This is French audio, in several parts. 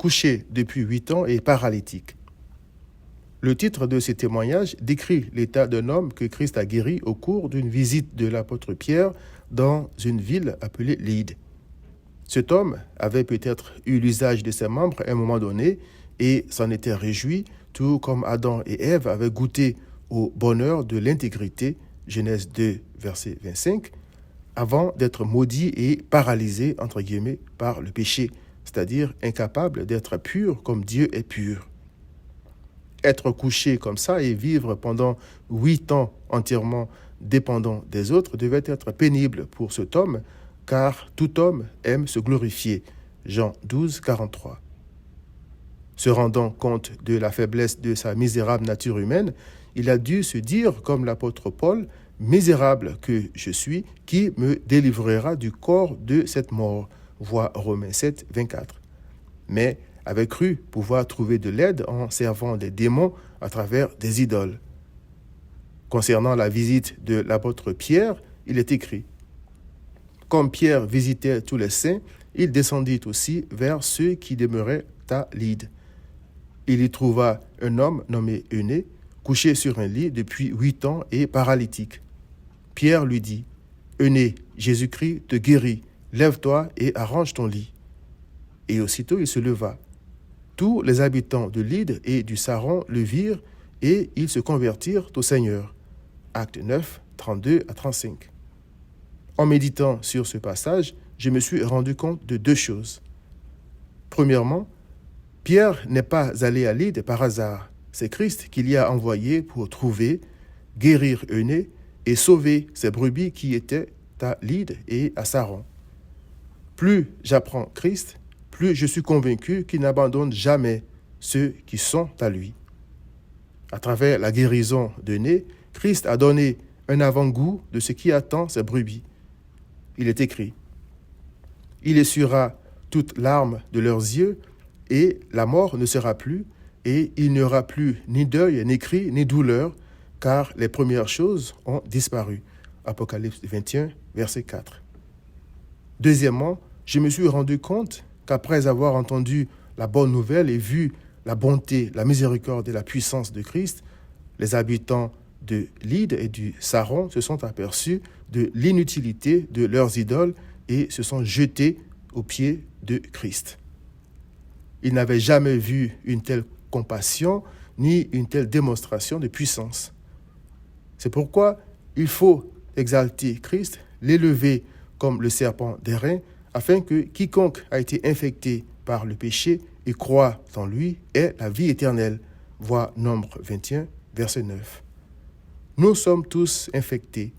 couché depuis 8 ans et paralytique. Le titre de ce témoignage décrit l'état d'un homme que Christ a guéri au cours d'une visite de l'apôtre Pierre dans une ville appelée Lyde. Cet homme avait peut-être eu l'usage de ses membres à un moment donné et s'en était réjoui, tout comme Adam et Ève avaient goûté au bonheur de l'intégrité, Genèse 2, verset 25, avant d'être maudits et paralysés, entre guillemets, par le péché, c'est-à-dire incapables d'être purs comme Dieu est pur. Être couché comme ça et vivre pendant 8 ans entièrement dépendant des autres devait être pénible pour cet homme, car tout homme aime se glorifier. Jean 12, 43. Se rendant compte de la faiblesse de sa misérable nature humaine, il a dû se dire, comme l'apôtre Paul, « Misérable que je suis, qui me délivrera du corps de cette mort ?» Vois Romains 7, 24. Mais avait cru pouvoir trouver de l'aide en servant des démons à travers des idoles. Concernant la visite de l'apôtre Pierre, il est écrit « Comme Pierre visitait tous les saints, il descendit aussi vers ceux qui demeuraient à Lyde. Il y trouva un homme nommé Eunée, couché sur un lit depuis 8 ans et paralytique. Pierre lui dit « Eunée, Jésus-Christ te guérit, lève-toi et arrange ton lit. » Et aussitôt il se leva. Tous les habitants de Lyde et du Saron le virent et ils se convertirent au Seigneur. Acte 9, 32 à 35. En méditant sur ce passage, je me suis rendu compte de 2 choses. Premièrement, Pierre n'est pas allé à Lyde par hasard. C'est Christ qui l'y a envoyé pour trouver, guérir Eunée et sauver ses brebis qui étaient à Lyde et à Saron. Plus j'apprends Christ, plus je suis convaincu qu'il n'abandonne jamais ceux qui sont à lui. À travers la guérison d'Eunée, Christ a donné un avant-goût de ce qui attend ses brebis. Il est écrit « Il essuiera toute larme de leurs yeux, et la mort ne sera plus, et il n'y aura plus ni deuil, ni cri, ni douleur, car les premières choses ont disparu. » Apocalypse 21, verset 4. Deuxièmement, je me suis rendu compte qu'après avoir entendu la bonne nouvelle et vu la bonté, la miséricorde et la puissance de Christ, les habitants de Lyde et du Saron se sont aperçus de l'inutilité de leurs idoles et se sont jetés aux pieds de Christ. Ils n'avaient jamais vu une telle compassion ni une telle démonstration de puissance. C'est pourquoi il faut exalter Christ, l'élever comme le serpent d'airain, afin que quiconque a été infecté par le péché et croit en lui ait la vie éternelle. Vois Nombre 21, verset 9. Nous sommes tous infectés.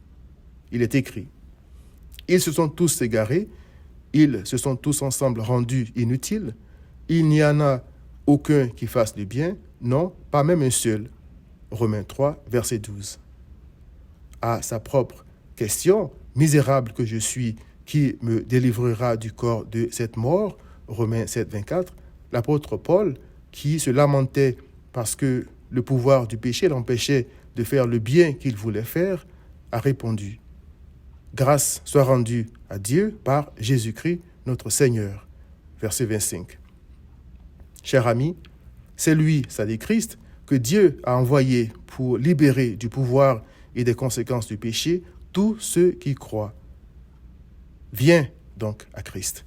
Il est écrit. Ils se sont tous égarés, ils se sont tous ensemble rendus inutiles. Il n'y en a aucun qui fasse le bien, non, pas même un seul. Romains 3, verset 12. À sa propre question, misérable que je suis, qui me délivrera du corps de cette mort, Romains 7, 24, l'apôtre Paul, qui se lamentait parce que le pouvoir du péché l'empêchait de faire le bien qu'il voulait faire, a répondu « Grâce soit rendue à Dieu par Jésus-Christ, notre Seigneur. » Verset 25. Cher ami, c'est lui, c'est-à-dire Christ, que Dieu a envoyé pour libérer du pouvoir et des conséquences du péché tous ceux qui croient. Viens donc à Christ.